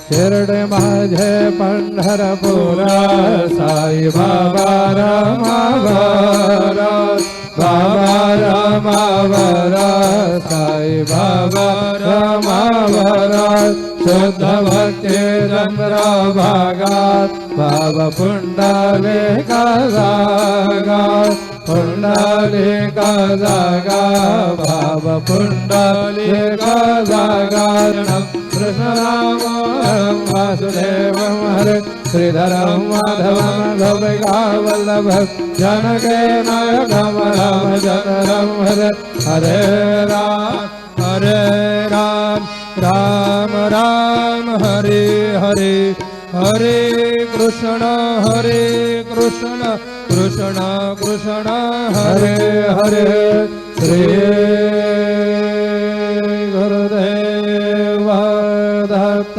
शिरडे माझे पंढरपुरा साई बाबा रमावर बाबा रमावर साई बाबा रमावर शुद्ध भक्ती चंद्रभागात बाबा पुंडलिका जागा पुंडलिका जागा बाबा पुंडलिका जागा कृष्ण राम वासुदेवं हरे श्रीधरं माधवं गोपिका वल्लभ जनके नायकं राम चन्द्रं हरे हरे राम राम राम हरे हरे हरे कृष्ण कृष्ण कृष्ण हरे हरे श्री गुरुदेव दत्त।